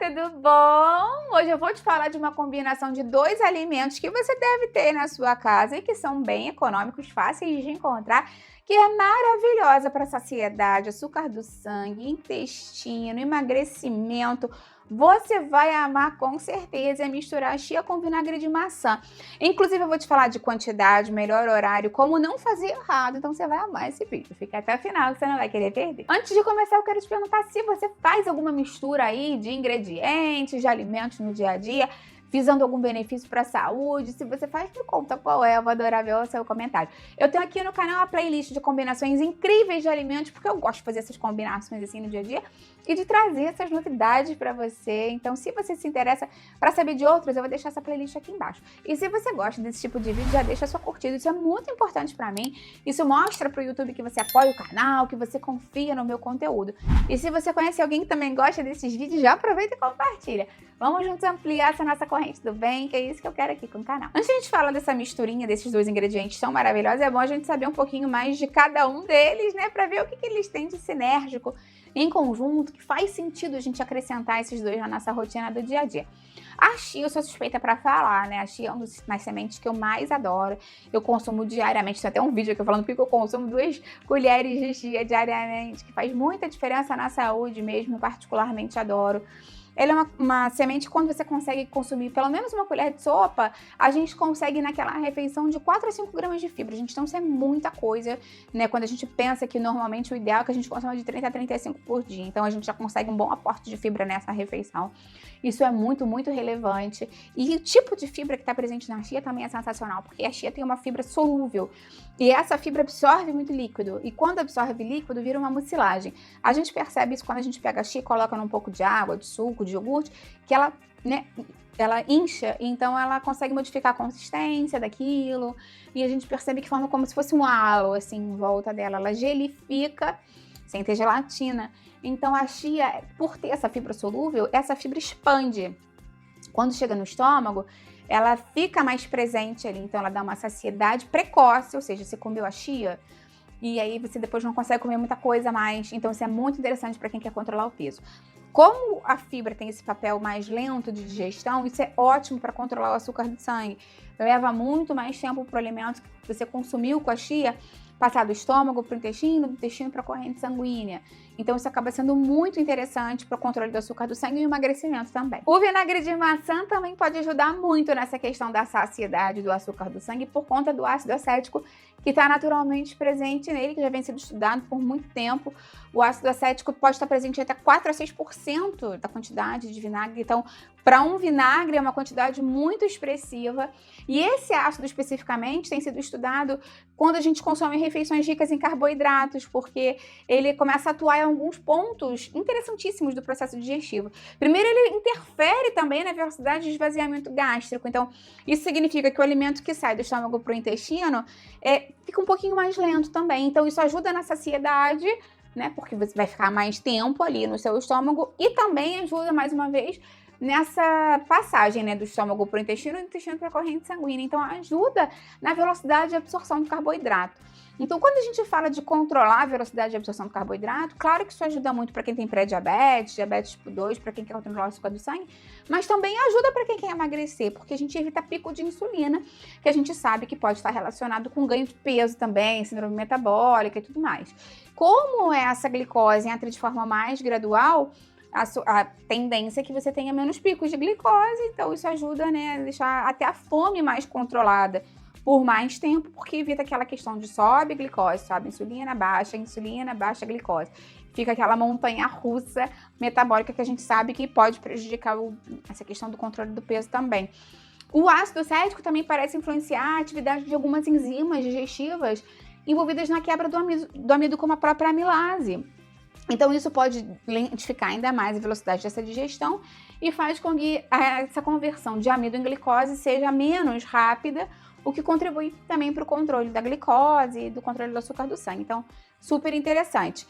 tudo bom? Hoje eu vou te falar de uma combinação de 2 alimentos que você deve ter na sua casa e que são bem econômicos, fáceis de encontrar, que é maravilhosa para saciedade, açúcar do sangue, intestino, emagrecimento. Você vai amar com certeza misturar a chia com vinagre de maçã. Inclusive eu vou te falar de quantidade, melhor horário, como não fazer errado. Então você vai amar esse vídeo. Fica até o final que você não vai querer perder. Antes de começar eu quero te perguntar se você faz alguma mistura aí de ingredientes, de alimentos no dia a dia, visando algum benefício para a saúde. Se você faz, me conta qual é, eu vou adorar ver o seu comentário. Eu tenho aqui no canal a playlist de combinações incríveis de alimentos, porque eu gosto de fazer essas combinações assim no dia a dia e de trazer essas novidades para você. Então, se você se interessa para saber de outros, eu vou deixar essa playlist aqui embaixo. E se você gosta desse tipo de vídeo, já deixa a sua curtida, isso é muito importante para mim. Isso mostra para o YouTube que você apoia o canal, que você confia no meu conteúdo. E se você conhece alguém que também gosta desses vídeos, já aproveita e compartilha. Vamos juntos ampliar essa nossa corrente do bem, que é isso que eu quero aqui com o canal. Antes de a gente falar dessa misturinha desses 2 ingredientes tão maravilhosos, é bom a gente saber um pouquinho mais de cada um deles, né? Pra ver o que eles têm de sinérgico em conjunto, que faz sentido a gente acrescentar esses 2 na nossa rotina do dia a dia. A chia, eu sou suspeita pra falar, né? A chia é uma das sementes que eu mais adoro. Eu consumo diariamente, tem até um vídeo aqui falando porque eu consumo 2 colheres de chia diariamente, que faz muita diferença na saúde mesmo, eu particularmente adoro. Ela é uma semente que quando você consegue consumir pelo menos uma colher de sopa, a gente consegue naquela refeição de 4 a 5 gramas de fibra. Gente, então isso é muita coisa, né? Quando a gente pensa que normalmente o ideal é que a gente consuma de 30 a 35 por dia. Então a gente já consegue um bom aporte de fibra nessa refeição. Isso é muito, muito relevante. E o tipo de fibra que está presente na chia também é sensacional, porque a chia tem uma fibra solúvel. E essa fibra absorve muito líquido. E quando absorve líquido, vira uma mucilagem. A gente percebe isso quando a gente pega a chia e coloca num pouco de água, de suco, de iogurte, que ela, né, ela incha, então ela consegue modificar a consistência daquilo. E a gente percebe que forma como se fosse um halo, assim, em volta dela. Ela gelifica, sem ter gelatina. Então a chia, por ter essa fibra solúvel, essa fibra expande. Quando chega no estômago, ela fica mais presente ali, então ela dá uma saciedade precoce, ou seja, você comeu a chia e aí você depois não consegue comer muita coisa mais, então isso é muito interessante para quem quer controlar o peso. Como a fibra tem esse papel mais lento de digestão, isso é ótimo para controlar o açúcar do sangue. Leva muito mais tempo para o alimento que você consumiu com a chia passar do estômago para o intestino, do intestino para a corrente sanguínea. Então isso acaba sendo muito interessante para o controle do açúcar do sangue e o emagrecimento também. O vinagre de maçã também pode ajudar muito nessa questão da saciedade do açúcar do sangue por conta do ácido acético que está naturalmente presente nele, que já vem sendo estudado por muito tempo. O ácido acético pode estar presente até 4 a 6% da quantidade de vinagre. Então, para um vinagre é uma quantidade muito expressiva. E esse ácido especificamente tem sido estudado quando a gente consome refeições ricas em carboidratos, porque ele começa a atuar em alguns pontos interessantíssimos do processo digestivo. Primeiro, ele interfere também na velocidade de esvaziamento gástrico. Então, isso significa que o alimento que sai do estômago para o intestino fica um pouquinho mais lento também. Então, isso ajuda na saciedade, né? Porque você vai ficar mais tempo ali no seu estômago e também ajuda, mais uma vez, nessa passagem, né, do estômago para o intestino e do intestino para a corrente sanguínea. Então, ajuda na velocidade de absorção do carboidrato. Então, quando a gente fala de controlar a velocidade de absorção do carboidrato, claro que isso ajuda muito para quem tem pré-diabetes, diabetes tipo 2, para quem quer controlar o açúcar do sangue, mas também ajuda para quem quer emagrecer, porque a gente evita pico de insulina, que a gente sabe que pode estar relacionado com ganho de peso também, síndrome metabólica e tudo mais. Como essa glicose entra de forma mais gradual, a tendência é que você tenha menos picos de glicose, então isso ajuda, né, a deixar até a fome mais controlada por mais tempo, porque evita aquela questão de sobe glicose, sobe insulina, baixa glicose. Fica aquela montanha russa metabólica que a gente sabe que pode prejudicar essa questão do controle do peso também. O ácido acético também parece influenciar a atividade de algumas enzimas digestivas envolvidas na quebra do amido, como a própria amilase. Então isso pode lentificar ainda mais a velocidade dessa digestão e faz com que essa conversão de amido em glicose seja menos rápida, o que contribui também para o controle da glicose e do controle do açúcar do sangue. Então, super interessante.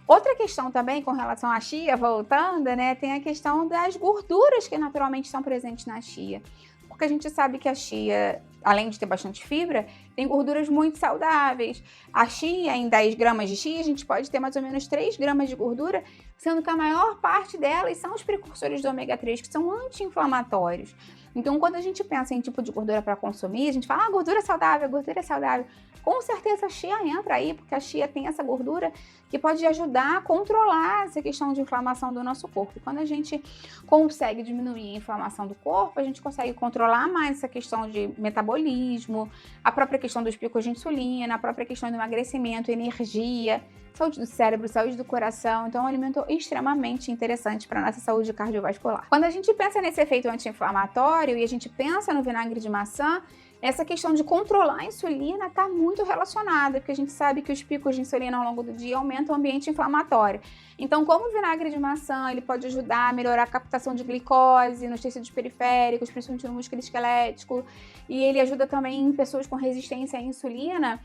Outra questão também com relação à chia, voltando, né, tem a questão das gorduras que naturalmente estão presentes na chia. Porque a gente sabe que a chia, além de ter bastante fibra, tem gorduras muito saudáveis. A chia, em 10 gramas de chia, a gente pode ter mais ou menos 3 gramas de gordura, sendo que a maior parte delas são os precursores do ômega 3, que são anti-inflamatórios. Então, quando a gente pensa em tipo de gordura para consumir, a gente fala, gordura é saudável, gordura é saudável. Com certeza a chia entra aí, porque a chia tem essa gordura que pode ajudar a controlar essa questão de inflamação do nosso corpo. E quando a gente consegue diminuir a inflamação do corpo, a gente consegue controlar mais essa questão de metabolismo, a própria questão dos picos de insulina, a própria questão do emagrecimento, energia, saúde do cérebro, saúde do coração. Então é um alimento extremamente interessante para a nossa saúde cardiovascular. Quando a gente pensa nesse efeito anti-inflamatório e a gente pensa no vinagre de maçã, essa questão de controlar a insulina está muito relacionada, porque a gente sabe que os picos de insulina ao longo do dia aumentam o ambiente inflamatório. Então, como o vinagre de maçã, ele pode ajudar a melhorar a captação de glicose nos tecidos periféricos, principalmente no músculo esquelético, e ele ajuda também em pessoas com resistência à insulina,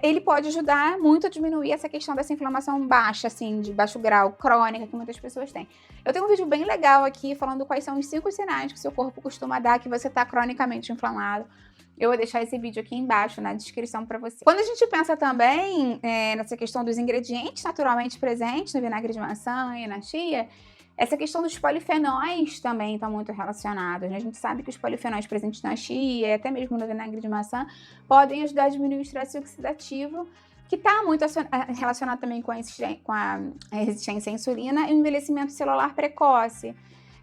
ele pode ajudar muito a diminuir essa questão dessa inflamação baixa, assim, de baixo grau, crônica, que muitas pessoas têm. Eu tenho um vídeo bem legal aqui falando quais são os 5 sinais que o seu corpo costuma dar que você está cronicamente inflamado. Eu vou deixar esse vídeo aqui embaixo na descrição para você. Quando a gente pensa também nessa questão dos ingredientes naturalmente presentes no vinagre de maçã e na chia, essa questão dos polifenóis também está muito relacionada, né? A gente sabe que os polifenóis presentes na chia e até mesmo no vinagre de maçã podem ajudar a diminuir o estresse oxidativo, que está muito relacionado também com a resistência à insulina e o envelhecimento celular precoce.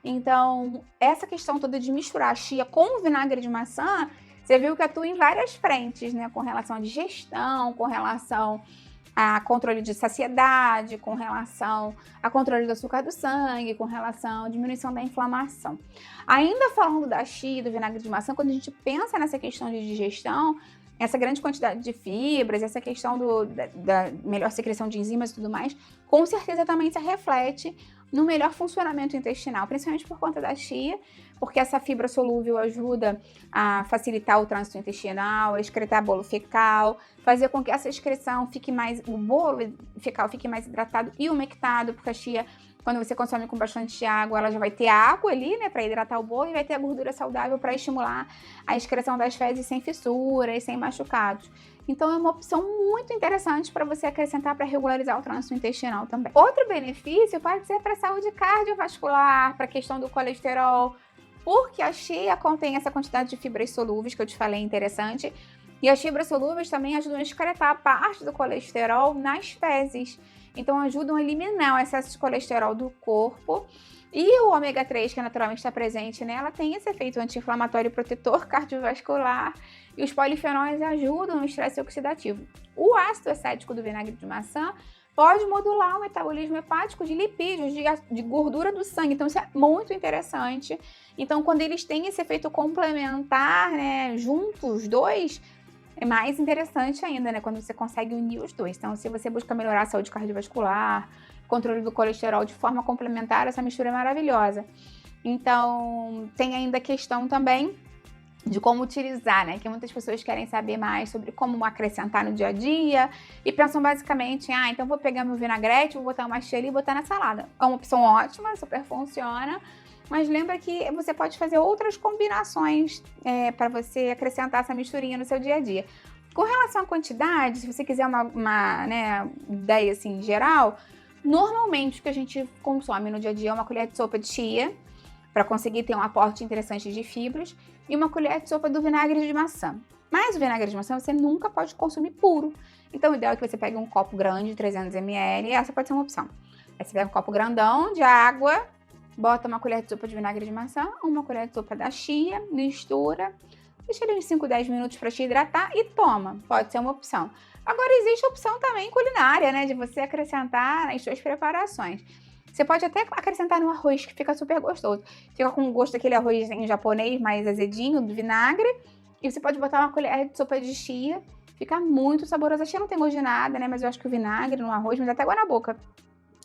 Então, essa questão toda de misturar a chia com o vinagre de maçã, você viu que atua em várias frentes, né? Com relação à digestão, com relação a controle de saciedade, com relação a controle do açúcar do sangue, com relação à diminuição da inflamação. Ainda falando da chia e do vinagre de maçã, quando a gente pensa nessa questão de digestão, essa grande quantidade de fibras, essa questão da melhor secreção de enzimas e tudo mais, com certeza também se reflete no melhor funcionamento intestinal, principalmente por conta da chia, porque essa fibra solúvel ajuda a facilitar o trânsito intestinal, a excretar bolo fecal, fazer com que essa excreção o bolo fecal fique mais hidratado e umectado, porque a chia, quando você consome com bastante água, ela já vai ter água ali, né, para hidratar o bolo, e vai ter a gordura saudável para estimular a excreção das fezes sem fissuras, sem machucados. Então é uma opção muito interessante para você acrescentar para regularizar o trânsito intestinal também. Outro benefício pode ser para a saúde cardiovascular, para a questão do colesterol, porque a chia contém essa quantidade de fibras solúveis que eu te falei interessante, e as fibras solúveis também ajudam a excretar parte do colesterol nas fezes. Então ajudam a eliminar o excesso de colesterol do corpo. E o ômega 3, que naturalmente está presente nela, tem esse efeito anti-inflamatório e protetor cardiovascular. E os polifenóis ajudam no estresse oxidativo. O ácido acético do vinagre de maçã pode modular o metabolismo hepático de lipídios, de gordura do sangue. Então, isso é muito interessante. Então, quando eles têm esse efeito complementar, né, juntos, os dois, é mais interessante ainda, né, quando você consegue unir os dois. Então, se você busca melhorar a saúde cardiovascular, controle do colesterol de forma complementar, essa mistura é maravilhosa. Então, tem ainda a questão também de como utilizar, né? Que muitas pessoas querem saber mais sobre como acrescentar no dia a dia e pensam basicamente, então vou pegar meu vinagrete, vou botar uma chia ali e botar na salada. É uma opção ótima, super funciona, mas lembra que você pode fazer outras combinações para você acrescentar essa misturinha no seu dia a dia. Com relação à quantidade, se você quiser uma ideia assim geral, normalmente o que a gente consome no dia a dia é uma colher de sopa de chia, para conseguir ter um aporte interessante de fibras, e uma colher de sopa do vinagre de maçã. Mas o vinagre de maçã você nunca pode consumir puro. Então o ideal é que você pegue um copo grande de 300 ml, e essa pode ser uma opção. Aí você pega um copo grandão de água, bota uma colher de sopa de vinagre de maçã, uma colher de sopa da chia, mistura, deixa ele uns 5, 10 minutos para te hidratar e toma. Pode ser uma opção. Agora existe a opção também culinária, né, de você acrescentar nas suas preparações. Você pode até acrescentar no arroz, que fica super gostoso. Fica com o gosto daquele arroz japonês mais azedinho, do vinagre. E você pode botar uma colher de sopa de chia. Fica muito saboroso. A chia não tem gosto de nada, né? Mas eu acho que o vinagre no arroz me dá até água na boca.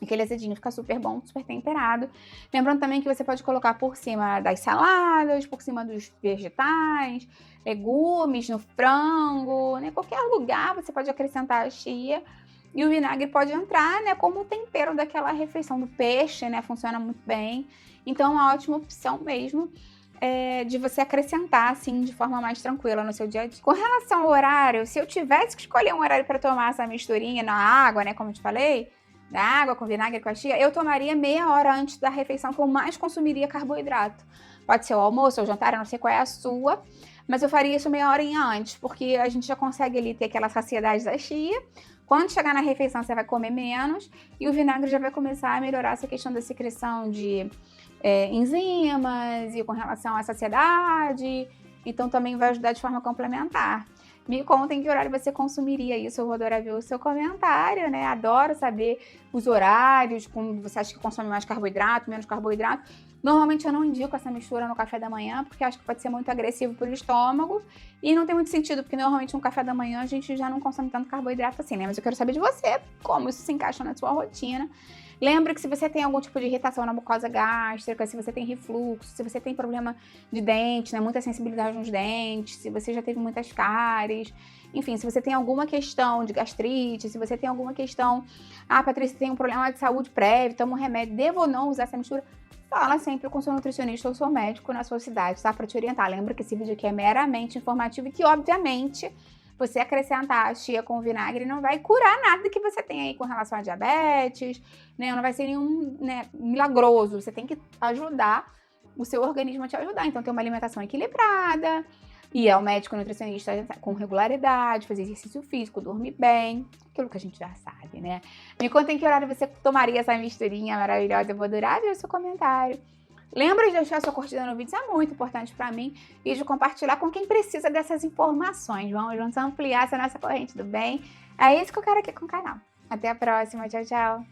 Aquele azedinho fica super bom, super temperado. Lembrando também que você pode colocar por cima das saladas, por cima dos vegetais, legumes, no frango, né? Qualquer lugar você pode acrescentar a chia. E o vinagre pode entrar, né, como tempero daquela refeição do peixe, né? Funciona muito bem. Então, é uma ótima opção mesmo. de você acrescentar, assim, de forma mais tranquila no seu dia a dia. Com relação ao horário, se eu tivesse que escolher um horário para tomar essa misturinha na água, né, como eu te falei, na água com vinagre com a chia, eu tomaria meia hora antes da refeição que eu mais consumiria carboidrato. Pode ser o almoço ou o jantar, eu não sei qual é a sua, mas eu faria isso meia hora antes, porque a gente já consegue ali ter aquela saciedade da chia. Quando chegar na refeição, você vai comer menos e o vinagre já vai começar a melhorar essa questão da secreção de enzimas e com relação à saciedade. Então, também vai ajudar de forma complementar. Me contem que horário você consumiria isso, eu vou adorar ver o seu comentário, né? Adoro saber os horários, como você acha que consome mais carboidrato, menos carboidrato. Normalmente eu não indico essa mistura no café da manhã, porque acho que pode ser muito agressivo para o estômago. E não tem muito sentido, porque normalmente no café da manhã a gente já não consome tanto carboidrato assim, né? Mas eu quero saber de você, como isso se encaixa na sua rotina. Lembra que se você tem algum tipo de irritação na mucosa gástrica, se você tem refluxo, se você tem problema de dente, né, muita sensibilidade nos dentes, se você já teve muitas cáries, enfim, se você tem alguma questão de gastrite, se você tem alguma questão, Patrícia, tem um problema de saúde prévio, toma um remédio, devo ou não usar essa mistura? Fala sempre com seu nutricionista ou seu médico na sua cidade, tá? Pra te orientar. Lembra que esse vídeo aqui é meramente informativo e que, obviamente, você acrescentar a chia com vinagre não vai curar nada que você tem aí com relação a diabetes, né? Não vai ser nenhum, né, milagroso. Você tem que ajudar o seu organismo a te ajudar. Então, ter uma alimentação equilibrada, ir ao médico nutricionista com regularidade, fazer exercício físico, dormir bem, aquilo que a gente já sabe, né? Me conta em que horário você tomaria essa misturinha maravilhosa. Eu vou adorar ver o seu comentário. Lembra de deixar sua curtida no vídeo, isso é muito importante para mim, e de compartilhar com quem precisa dessas informações. Vamos juntos ampliar essa nossa corrente do bem. É isso que eu quero aqui com o canal. Até a próxima, tchau, tchau!